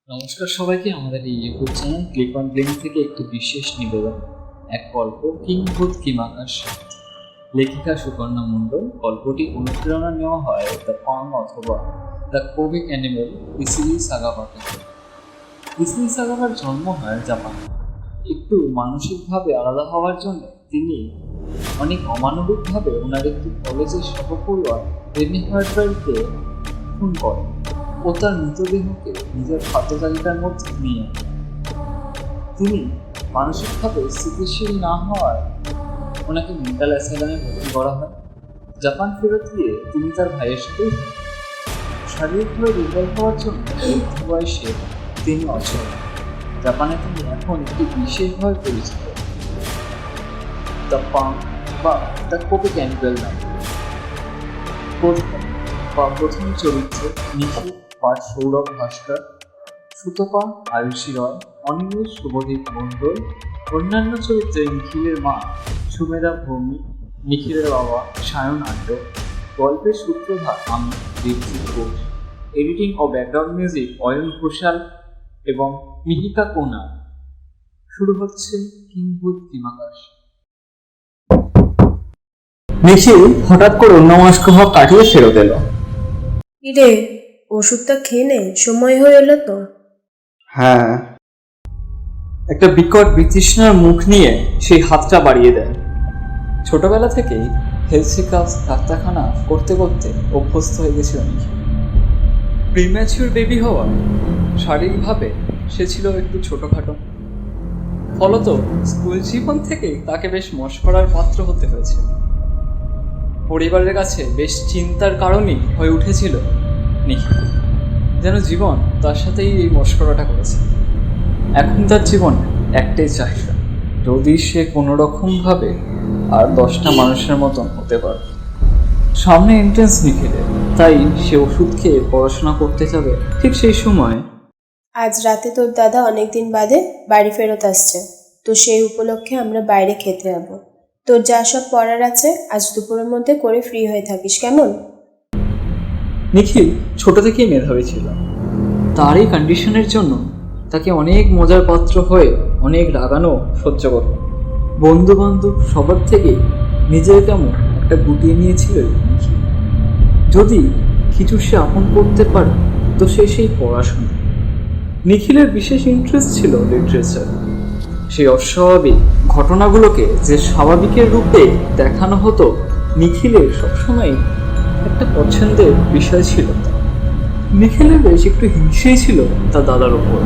নমস্কার সবাইকে, আমাদের এই YouTube channel click on blink থেকে একটি বিশেষ নিবেদন। এক গল্প, কিংভূত কিমাকাশ, লেখিকা সুকন্যা মণ্ডল। গল্পটি অনুপ্রেরণা নেওয়া হয় দ্য পাং অথবা দ্য কোবিক অ্যানিমেল ইসিরি সাগাওয়া থেকে। ইসিরি সাগাওয়ার জন্ম হয় জাপানে। একটু মানসিকভাবে আলাদা হওয়ার জন্য তিনি অনেক অমানবিকভাবে ওনার একটি কলেজের সহপড়ুয়া রেনি হার্টওয়েলকে খুন করেন ও তার মৃতদেহকে নিজের খাদ্য তালিকার মধ্যে নিয়ে আনেন। তিনি মানসিকভাবে স্থিতিশীল না হওয়ায় ওনাকে মেন্টাল অ্যাসাইলামে ভর্তি করা হয়। জাপান ফেরত গিয়ে তিনি তার ভাইয়ের সাথেই শারীরিকভাবে দুর্বল হওয়ার জন্য বৃদ্ধ বয়সে তিনি অচল। জাপানে তিনি এখন একটি বিশেষভাবে পরিচিত দ্য পাং বা দ্য কোবিক অ্যানিমেল নামে। প্রথম চরিত্র নিখিল পাঠ সৌরভ ভাস্কর, সুতপা আয়ুষী রয়, অনিমেষ শুভদীপ মণ্ডল। অন্যান্য চরিত্রে নিখিলের মা সুমেধা ভৌমিক, নিখিলের বাবা সায়ন আড্ড। গল্পের সূত্রধার আমি দেবজিৎ ঘোষ। এডিটিং ও ব্যাকগ্রাউন্ড মিউজিক অয়ন ঘোষাল এবং মিহিকা কোনা। শুরু হচ্ছে কিংভূত কিমাকাশ। নিখিল হঠাৎ করে অন্যমনস্ক ভাব কাটিয়ে ফেরত এলো। কিরে, ওষুধটা খেয়ে নে, সময় হয়ে এলো তো। হ্যাঁ, একটা বিকট বিতৃষ্ণার মুখ নিয়ে সেই হাতটা বাড়িয়ে দেয়। ছোটবেলা থেকেই হেলথ চেকআপ ডাক্তারখানা করতে করতে অভ্যস্ত হয়ে গেছিল নিখিল। প্রিম্যাচিউর বেবি হওয়া, শারীরিকভাবে সে ছিল একটু ছোটোখাটো। ফলত স্কুল জীবন থেকেই তাকে বেশ মশকরার পাত্র হতে হয়েছিল। পরিবারের কাছে বেশ চিন্তার কারণই হয়ে উঠেছিল নিখিল, যেন জীবন তার সাথেই এই মশকরাটা করেছে। এখন তার জীবন একটাই চাহিদা, যদি সে কোনোরকমভাবে আর 10টা মানুষের মতন হতে পারে। সামনে এন্ট্রেন্স নিখিলের, তাই সে ওষুধ খেয়ে পড়াশোনা করতে যাবে। ঠিক সেই সময় আজ রাতে তোর দাদা অনেকদিন বাদে বাড়ি ফেরত আসছে, তো সেই উপলক্ষে আমরা বাইরে খেতে যাবো। তোর যা সব পড়ার আছে আজ দুপুরের মধ্যে করে ফ্রি হয়ে থাকিস, কেমন? নিখিল ছোট থেকেই মেধাবী ছিল। তার এই কন্ডিশনের জন্য তাকে অনেক মজার পাত্র হয়ে অনেক রাগানো সহ্য করত। বন্ধু বান্ধব সবার থেকে নিজের কেমন একটা গুটিয়ে নিয়েছিল নিখিল। যদি কিছু সে আপন করতে পারে তো সেই পড়াশোনা। নিখিলের বিশেষ ইন্টারেস্ট ছিল লিটারেচার। সেই অস্বাভাবিক ঘটনাগুলোকে যে স্বাভাবিকের রূপে দেখানো হতো, নিখিলের সবসময় একটা পছন্দের বিষয় ছিল। নিখিলের বেশ একটু হিংসেই ছিল তার দাদার ওপর।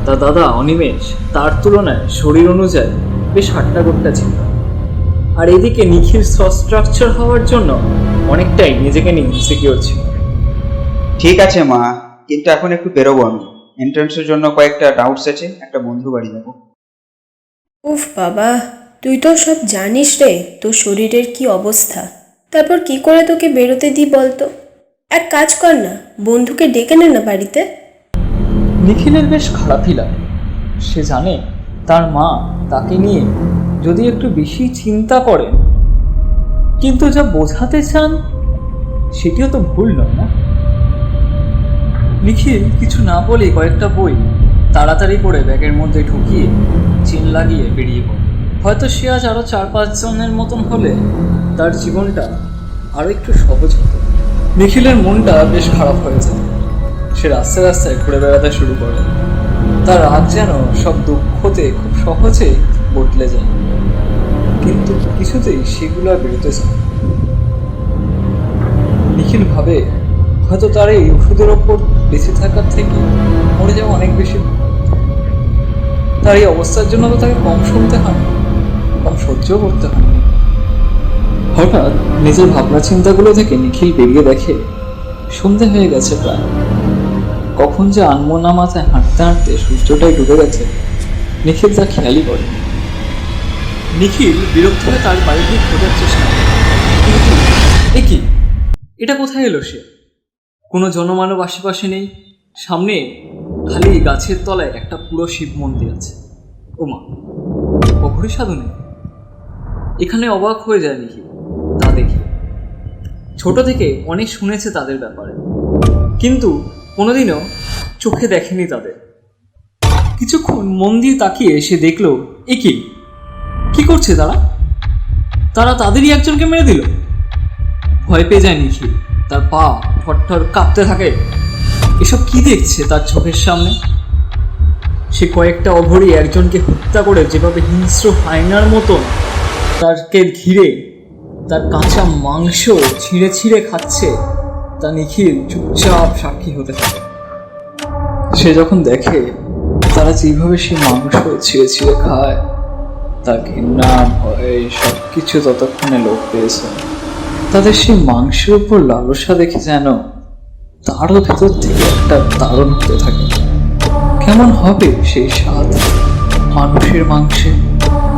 তার দাদা অনিমেষ তার তুলনায় শরীর অনুযায়ী বেশ হাট্টাগোট্টা ছিল, আর এদিকে নিখিল স্ট্রাকচার হওয়ার জন্য অনেকটাই নিজেকে নিয়ে ইনসিকিউর ছিল। ঠিক আছে মা, কিন্তু এখন একটু বেরোবো আমি। এন্ট্রান্সের জন্য কয়েকটা ডাউটস আছে, একটা বন্ধু বাড়ি যাবো। উফ বাবা, তুই তো সব জানিস রে, তোর শরীরের কি অবস্থা। তারপর কি করে তোকে বেরোতে দিই বলতো? এক কাজ কর না, বন্ধুকে ডেকে নে না বাড়িতে। নিখিলের বেশ খারাপই লাগে। সে জানে তার মা তাকে নিয়ে যদি একটু বেশি চিন্তা করেন, কিন্তু যা বোঝাতে চান সেটিও তো ভুল নয় না। নিখিল কিছু না বলে কয়েকটা বই তাড়াতাড়ি করে ব্যাগের মধ্যে ঢুকিয়ে চেন লাগিয়ে বেরিয়ে পড়ে। হয়তো সে আজ আরও 4-5 জনের মতন হলে তার জীবনটা আরও একটু সহজ হতো। নিখিলের মনটা বেশ খারাপ হয়ে যায়। সে রাস্তায় রাস্তায় ঘুরে বেড়াতে শুরু করে। তার রাগ যেন সব দুঃখতে খুব সহজে বদলে যায়, কিন্তু কিছুতেই সেগুলো আর বেরোতে চায়। নিখিল ভাবে হয়তো তার এই ওষুধের ওপর বেঁচে থাকার থেকে মরে যাওয়া অনেক বেশি। তার এই অবস্থার জন্য তো তাকে কম শুনতে হয়, কম সহ্য করতে হয়। হঠাৎ নিজের ভাবনা চিন্তাগুলো থেকে নিখিল বেরিয়ে দেখে সন্ধে হয়ে গেছে প্রায়। কখন যে আনমনা মাথায় হাঁটতে হাঁটতে সূর্যটাই ডুবে গেছে নিখিল তা খেয়ালই করে। নিখিল বিরক্ত হয়ে তার বাড়ির দিক খোঁজার চেষ্টা করে, কিন্তু এ কি, এটা কোথায় এলো সে? কোনো জনমানব আশেপাশে নেই। সামনে খালি গাছের তলায় একটা পুরো শিব মন্দির আছে। ওমা, অঘরী সাধনে! এখানে অবাক হয়ে যায় নিখিল তা দেখে। ছোট থেকে অনেক শুনেছে তাদের ব্যাপারে, কিন্তু কোনোদিনও চোখে দেখেনি তাদের। কিছুক্ষণ মন দিয়ে তাকিয়ে সে দেখলো এ কি করছে তারা? তারা তাদেরই একজনকে মেরে দিল। ভয় পেয়ে যায় নিখিল, তার পা থরথর কাঁপতে থাকে। এসব কি দেখছে তার চোখের সামনে? সে কয়েকটা অঘরী একজনকে হত্যা করে যেভাবে হিংস্র হায়নার মতন তাকে ঘিরে তার কাঁচা মাংস ছিঁড়ে ছিঁড়ে খাচ্ছে, তা নিখিল চুপচাপ সাক্ষী হতে থাকে। সে যখন দেখে তারা যেভাবে সে মাংস ছিঁড়ে ছিঁড়ে খায়, তার ঘৃণা ভয় সবকিছু ততক্ষণে লোপ পেয়েছে। তাদের সেই মাংসের উপর লালসা দেখে যেন তারও ভেতর থেকে একটা দারুণ হতে থাকে। কেমন হবে সেই স্বাদ মানুষের মাংসে?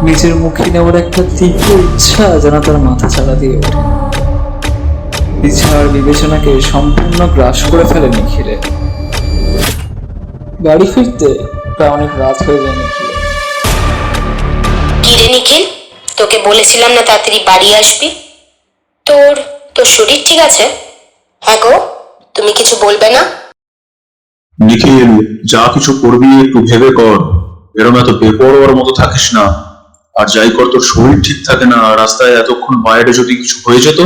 নিজের মুখে নেওয়ার একটা তীব্র ইচ্ছা যেন তার মাথা চাড়া দিয়ে ওঠে। বিচার বিবেচনাকে সম্পূর্ণ গ্রাস করে ফেলে নিখিলে। বাড়ি ফিরতে প্রায় অনেক রাত হয়ে যায় নিখিলে। কি রে নিখিল, তোকে বলেছিলাম না তাড়াতাড়ি বাড়ি আসবি? তোর তোর শরীর ঠিক আছে? হ্যাঁ গো, তুমি কিছু বলবে না? নিখিল, যা কিছু করবি একটু ভেবে কর। এরম এত বেপরোয়ার মতো থাকিস না। আর যাই কর, তোর শরীর ঠিক থাকে না, রাস্তায় এতক্ষণ বাইরে যদি কিছু হয়ে যেত।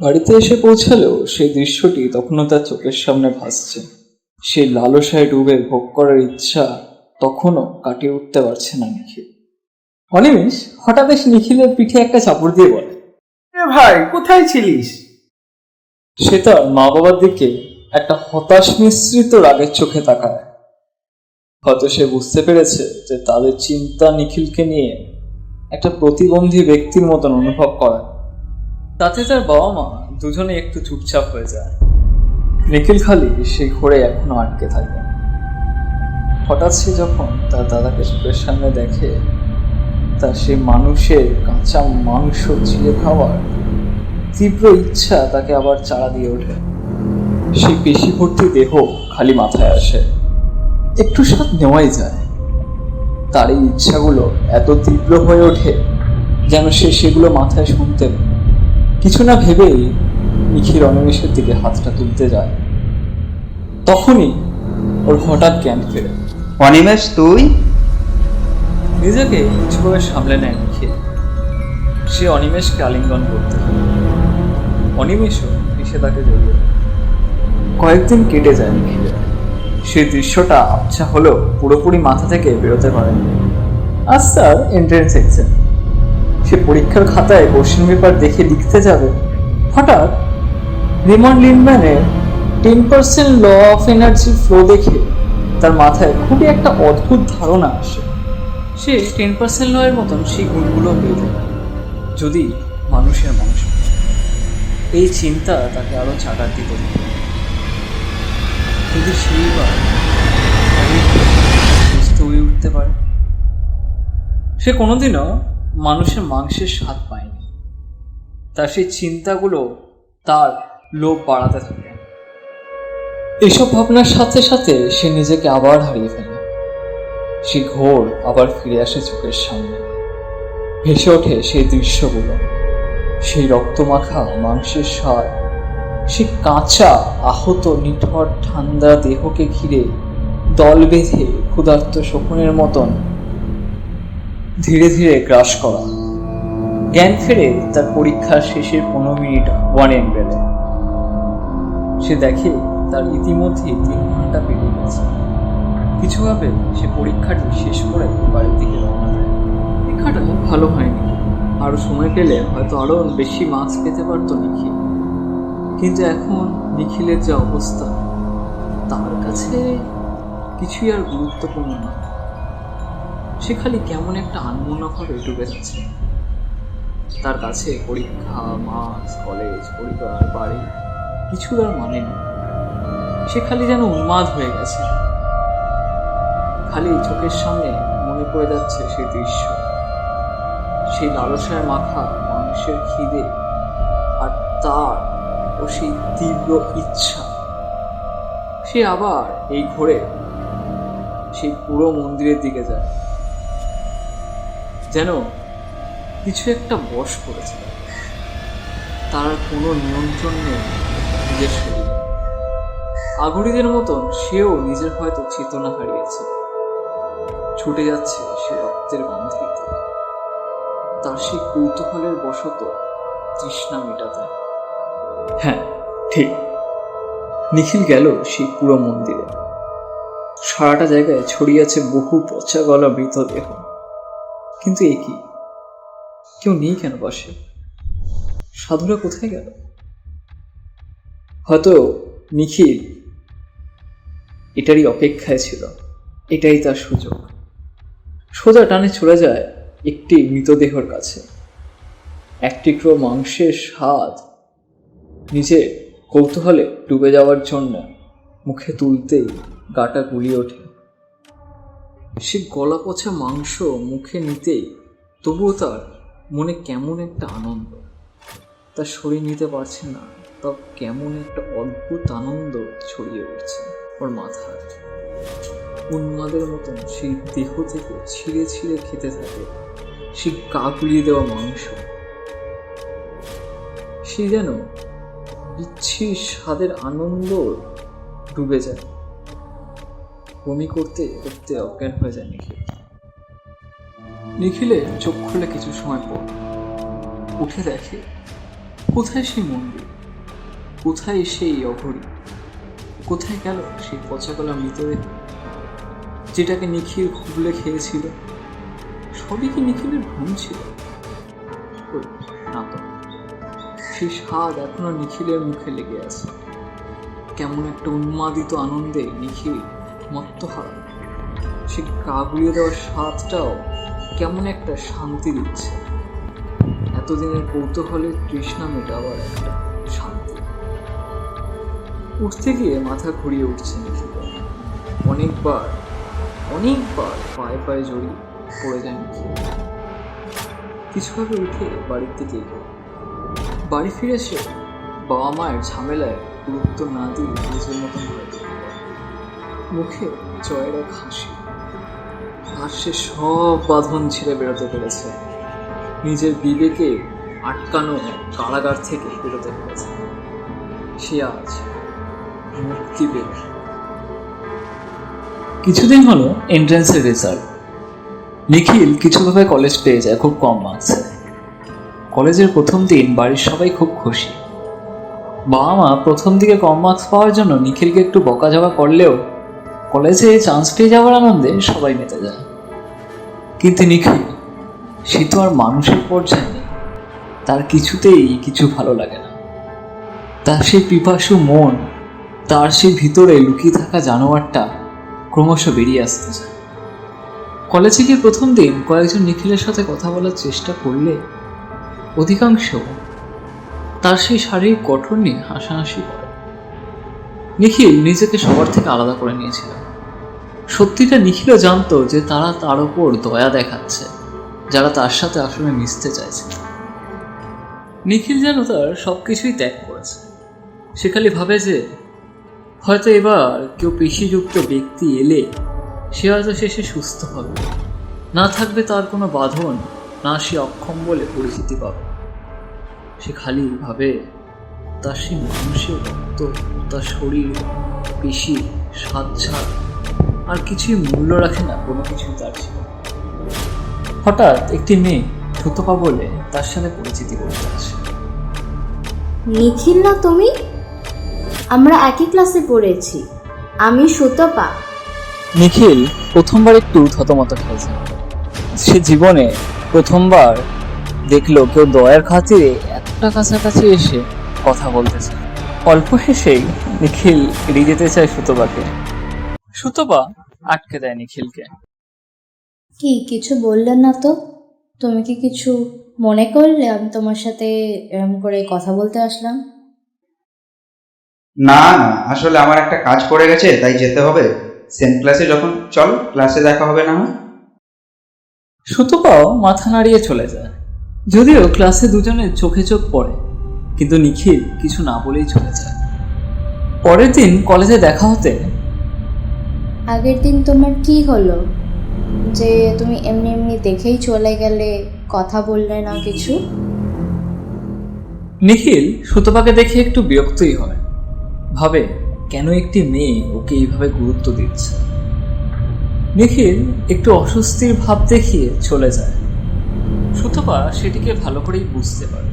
বাড়িতে এসে পৌঁছালেও সেই দৃশ্যটি তখনও তার চোখের সামনে ভাসছে। সেই লালসায় ডুবে ভোগ করার ইচ্ছা তখনও কাটিয়ে উঠতে পারছে না নিখিল। অনিমেষ হঠাৎ এসে নিখিলের পিঠে একটা চাপড় দিয়ে বলে, ভাই কোথায় ছিলিস? সে তার মা বাবার দিকে একটা হতাশ মিশ্রিত রাগের চোখে তাকায়। হয়তো সে বুঝতে পেরেছে যে তাদের চিন্তা নিখিলকে নিয়ে একটা প্রতিবন্ধী ব্যক্তির মতন অনুভব করায়। তাতে তার বাবা মা দুজনে একটু চুপচাপ হয়ে যায়। নিখিল খালি সেই ঘোরে এখনো আটকে থাকে। হঠাৎ সে যখন তার দাদাকে চোখের সামনে দেখে, তার সে মানুষের কাঁচা মাংস ছিঁড়ে খাওয়ার তীব্র ইচ্ছা তাকে আবার চাড়া দিয়ে ওঠে। সেই পেশি ভর্তি দেহ খালি মাথায় আসে। একটু স্বাদ নেওয়াই যায়। তার এই ইচ্ছাগুলো এত তীব্র হয়ে ওঠে যেন সে সেগুলো মাথায় শুনতে কিছু না ভেবেই নিখিল অনিমেষের দিকে হাতটা তুলতে যায়। তখনই ওর হঠাৎ জ্ঞান ফেরে। অনিমেষ, তুই? নিজেকে কিছুভাবে সামলে নেয় নিখিল। সে অনিমেষকে আলিঙ্গন করতে থাকে। অনিমেষও এসে তাকে জড়িয়ে। কয়েকদিন কেটে যায় নিখিলের। সেই দৃশ্যটা আবছা হলেও পুরোপুরি মাথা থেকে বেরোতে পারেনি। আজ তার এন্ট্রেন্স এক্সাম। সে পরীক্ষার খাতায় কোশ্চেন পেপার দেখে লিখতে যাবে, হঠাৎ রিমন্ড লিন্ডম্যানের 10% ল অফ এনার্জি ফ্লো দেখে তার মাথায় খুবই একটা অদ্ভুত ধারণা আসে। সে 10% ল এর মতন সেই গুণগুলো পেয়ে যায় যদি মানুষের মাংস। এই চিন্তা তাকে আরো চাটার দিতে থাকে। যদি সেইবার সুস্থ হয়ে উঠতে পারে। সে কোনোদিনও মানুষের মাংসের স্বাদ পায়নি। তার সেই চিন্তাগুলো তার লোভ বাড়াতে থাকে। এসব ভাবনার সাথে সাথে সে নিজেকে আবার হারিয়ে ফেলে। সেই ঘোর আবার ফিরে আসে চোখের সামনে। ভেসে ওঠে সেই দৃশ্যগুলো, সেই রক্তমাখা মাংসের স্বাদ, সে কাঁচা আহত নিথর ঠান্ডা দেহকে ঘিরে দল বেঁধে ক্ষুধার্ত শকুনের মতন ধীরে ধীরে গ্রাস করা। জ্ঞান ফেরে তার পরীক্ষার শেষের 15 মিনিট ওয়ান এন্ডেলে। সে দেখে তার ইতিমধ্যেই 3 ঘন্টা পেরিয়ে গেছে। কিছুভাবে সে পরীক্ষাটি শেষ করে বাড়ির দিকে রওনা দেয়। পরীক্ষাটা ভালো হয়নি। আরো সময় পেলে হয়তো আরো বেশি মার্কস পেতে পারতো নিখিল। কিন্তু এখন নিখিলের যে অবস্থা, তার কাছে কিছুই আর গুরুত্বপূর্ণ না। সে খালি কেমন একটা আনমনাভাবে ডুবে যাচ্ছে। তার কাছে পরীক্ষা, মার্কস, কলেজ, পরিবার, বাড়ি কিছুর আর মানে নেই। সে খালি যেন উন্মাদ হয়ে গেছে। খালি চোখের সামনে মনে পড়ে যাচ্ছে সেই দৃশ্য, সেই লালসায় মাখা মাংসের খিদে, আর তার ও সেই তীব্র ইচ্ছা। সে আবার এই ঘোরে সেই পুরো মন্দিরের দিকে যায়, যেন কিছু একটা বশ করেছে। তার কোনো নিয়ন্ত্রণ নেই নিজের শরীরে। আগুরিদের মতন সেও নিজের হয়তো চেতনা হারিয়েছে। ছুটে যাচ্ছে সে রক্তের গন্ধেতে, তার সেই কৌতূহলের বশত তৃষ্ণা মেটাতে। হ্যাঁ ঠিক, নিখিল গেল সেই পুরো মন্দিরে। সারাটা জায়গায় ছড়িয়ে আছে বহু পচা গলা মৃতদেহ, কিন্তু এ কি, কেউ নেই কেন পাশে? সাধুরা কোথায় গেল? হয়তো নিখিল এটারই অপেক্ষায় ছিল, এটাই তার সুযোগ। সোজা টানে চলে যায় একটি মৃতদেহের কাছে। এক টুকরো মাংসের স্বাদ নিজে কৌতূহলে ডুবে যাওয়ার জন্য মুখে তুলতেই গাটা গুলিয়ে ওঠে। সে গলা পচা মাংস মুখে নিতেই তবুও তার মনে কেমন একটা আনন্দ, তার শরীর নিতে পারছে না, তা কেমন একটা অদ্ভুত আনন্দ ছড়িয়ে উঠছে ওর মাথায়। উন্মাদের মতন সেই দেহ থেকে ছিঁড়ে ছিঁড়ে খেতে থাকে সেই গা গুলিয়ে দেওয়া মাংস। সে যেন ইচ্ছির স্বাদের আনন্দ ডুবে যায়। বমি করতে করতে অজ্ঞান হয়ে যায় নিখিল। নিখিলের চোখ খুলে কিছু সময় পর উঠে দেখে, কোথায় সেই মন্দির, কোথায় সেই অঘরী, কোথায় গেল সেই পচা গলা মৃতদেহ যেটাকে নিখিল খুবলে খেয়েছিল? সবই কি নিখিলের ভ্রম ছিল? না তো, সেই স্বাদ এখনো নিখিলের মুখে লেগে আছে। কেমন একটা উন্মাদিত আনন্দে নিখিল মত্তহারা। সে গা গুলিয়ে দেওয়ার স্বাদটাও কেমন একটা শান্তি দিচ্ছে, এতদিনের কৌতূহলের তৃষ্ণা মেটাবার একটা শান্তি। উঠতে গিয়ে মাথা ঘুরিয়ে উঠছে নিখিল। অনেকবার পায়ে পায়ে জড়িয়ে পড়ে যায় নিখিল। কিছুভাবে উঠে বাড়ির দিকে এগোয়। বাড়ি ফিরে সে বাবা মায়ের ঝামেলায় গুরুত্ব না দিয়ে নিজের মতন করে মুখে জয়ের এক হাসি। আর সে সব বাঁধন ছেড়ে বেরোতে পেরেছে, নিজের বিবেকে আটকানো কারাগার থেকে বেরোতে পেরেছে। সে আজ মুক্তি পেল। কিছুদিন হলো এন্ট্রান্সের রেজাল্ট। নিখিল কিছুভাবে কলেজ পেয়ে যায় খুব কম মার্কসে। কলেজের প্রথম দিন বাড়ির সবাই খুব খুশি। বাবা মা প্রথম দিকে কম মার্কস পাওয়ার জন্য নিখিলকে একটু বকাঝকা করলেও কলেজে চান্স পেয়ে যাওয়ার আনন্দে সবাই মেতে যায়। কিন্তু নিখিল, সে তো আর মানুষের পর্যায়ে নেই, তার কিছুতেই কিছু ভালো লাগে না। তার সেই পিপাসু মন, তার সেই ভিতরে লুকিয়ে থাকা জানোয়ারটা ক্রমশ বেরিয়ে আসতে চায়। কলেজে গিয়ে প্রথম দিন কয়েকজন নিখিলের সাথে কথা বলার চেষ্টা করলে অধিকাংশ তার সেই শারীরিক গঠন নিয়ে হাসাহাসি করে। নিখিল নিজেকে সবার থেকে আলাদা করে নিয়েছিল। সত্যিটা নিখিলও জানতো যে তারা তার উপর দয়া দেখাচ্ছে, যারা তার সাথে আসলে মিশতে চাইছে। নিখিল যেন তার সবকিছুই ত্যাগ করেছে। সে খালি ভাবে যে হয়তো এবার কেউ পেশিযুক্ত ব্যক্তি এলে সে হয়তো শেষে সুস্থ হবে, না থাকবে তার কোনো বাঁধন, না সে অক্ষম বলে পরিচিতি পাবে। সে খালি ভাবে তার সেই মানুষের রক্ত, তার শরীর, পেশি, স্বাদ ছাড় আর কিছুই মূল্য রাখে না, কোনো কিছুই তার ছিল। হঠাৎ একটি মেয়ে থুতপা বলে তার সাথে পরিচিতি করতে আসে। নিখিল না তুমি? আমরা একই ক্লাসে পড়েছি। আমি সুতপা। নিখিল প্রথমবার একটু থতমত খেয়েছে। সে জীবনে প্রথমবার দেখলো কেউ দয়ার খাতিরে এতটা কাছাকাছি এসে কথা বলতেছে। অল্প হেসেই নিখিল এড়িয়ে যেতে চায় সুতপাকে। সুতপা আটকে দেয় নিখিলকে। কি কিছু বললেন না তো? তুমি কি কিছু মনে করলে আমি তোমার সাথে এরকম করে কথা বলতে আসলাম? না না, আসলে আমার একটা কাজ পড়ে গেছে, তাই যেতে হবে। সেম ক্লাসে যখন, চল ক্লাসে দেখা হবে না হয়। সুতপাও মাথা নাড়িয়ে চলে যায়। যদিও ক্লাসে দুজনের চোখে চোখ পড়ে, কিন্তু নিখিল কিছু না বলেই চলে যায়। পরের দিন কলেজে দেখা হতে, আগের দিন তোমার কি হলো যে তুমি এমনি এমনি দেখেই চলে গেলে, কথা বললে না কিছু? নিখিল সুতপাকে দেখে একটু বিরক্তই হয়। ভাবে কেন একটি মেয়ে ওকে এইভাবে গুরুত্ব দিচ্ছে। নিখিল একটু অস্বস্তির ভাব দেখিয়ে চলে যায়। সুতপা সেটিকে ভালো করেই বুঝতে পারে,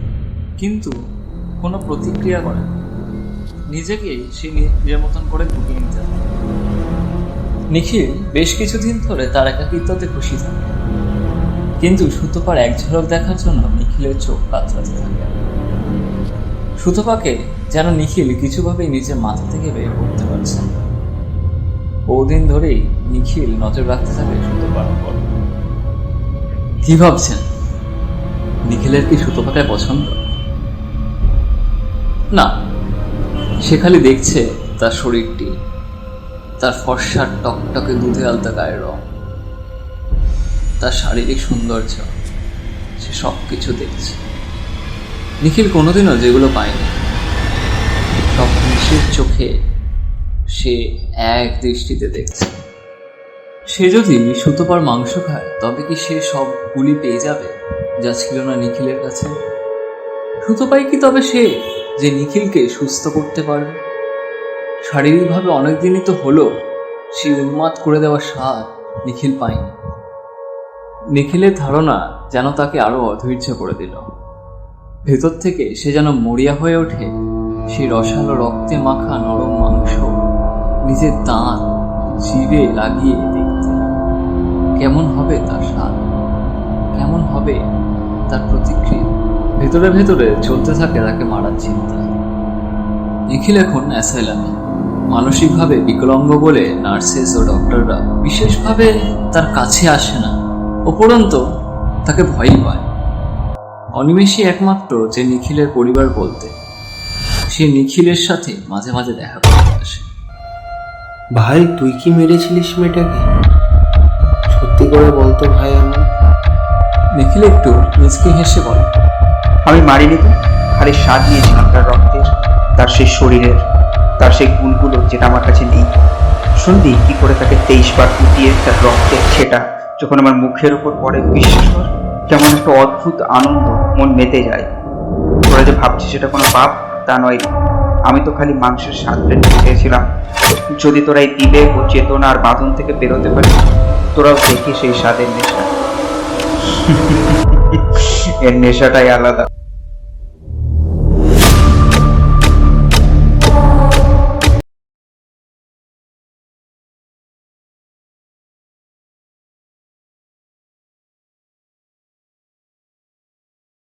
কিন্তু কোনো প্রতিক্রিয়া করে না। নিজেকেই সে নিজের মতন করে গুটিয়ে নিতে থাকে। নিখিল বেশ কিছুদিন ধরে তার একাকিত্বতে খুশি থাকে, কিন্তু সুতপার এক ঝলক দেখার জন্য নিখিলের চোখ কাতরাতে থাকে। সুতপাকে যেন নিখিল কিছুভাবেই নিজের মাথা থেকে বের করতে পারছে না। বহুদিন ধরেই নিখিল নজর রাখতে থাকে সুতপার উপর। কি ভাবছেন? নিখিলের কি সুতপাকে পছন্দ? না, সে খালি দেখছে তার শরীরটি, তার ফর্সার টকটকে দুধে আলতা গায়ের রং, তার শারীরিক সৌন্দর্য, সে সব কিছু দেখছে। নিখিল কোনোদিনও যেগুলো পায়নি, সব নিখিলের চোখে সে এক দৃষ্টিতে দেখছে। সে যদি সুতপার মাংস খায়, তবে কি সে সব গুলি পেয়ে যাবে যা ছিল না নিখিলের কাছে? সুতপাই কি তবে সে যে নিখিলকে সুস্থ করতে পারবে? শারীরিকভাবে অনেকদিনই তো হলো সেই উন্মাদ করে দেওয়া স্বাদ নিখিল পায়নি। নিখিলের ধারণা যেন তাকে আরো অধৈর্য করে দিল। ভেতর থেকে সে যেন মরিয়া হয়ে ওঠে সেই রসালো রক্তে মাখা নরম মাংস নিজের দাঁত জিভে লাগিয়ে দেখতে। কেমন হবে তার স্বাদ, কেমন হবে তার প্রতিক্রিয়া? ভেতরে ভেতরে চলতে থাকে তাকে মারার চিন্তা। নিখিল এখন অ্যাসাইলামে, মানসিকভাবে বিকলাঙ্গ বলে নার্সেস ও ডক্টররা বিশেষভাবে তার কাছে আসে না, উপরন্তু তাকে ভয়ই পায়। অনিমেষই একমাত্র যে নিখিলের পরিবার বলতে, সে নিখিলের সাথে মাঝে মাঝে দেখা করতে আসে। ভাই তুই কি মেরেছিলিস মেয়েটাকে? সত্যি করে বলতো ভাই। আমার নিখিল একটু নিজকে হেসে বলে, আমি মারিনি তো, খালি স্বাদ নিয়েছিলাম তার রক্তের, তার সেই শরীরের, তার সেই গুণগুলো যেটা আমার কাছে নেই। শুনবি কি করে তাকে 23 বার ফুটিয়ে তার রক্তের ছেটা যখন আমার মুখের উপর পড়ে, বিশ্বাস কর কেমন একটা অদ্ভুত আনন্দ, মন মেতে যায়। তোরা যে ভাবছিস সেটা কোনো পাপ, তা নয়। আমি তো খালি মাংসের স্বাদটা নিতে চেয়েছিলাম। যদি তোরা এই বিবেক ও চেতনা আর বাঁধন থেকে বেরোতে পারিস, তোরাও দেখি সেই স্বাদের নেশা। এর নেশাটাই আলাদা।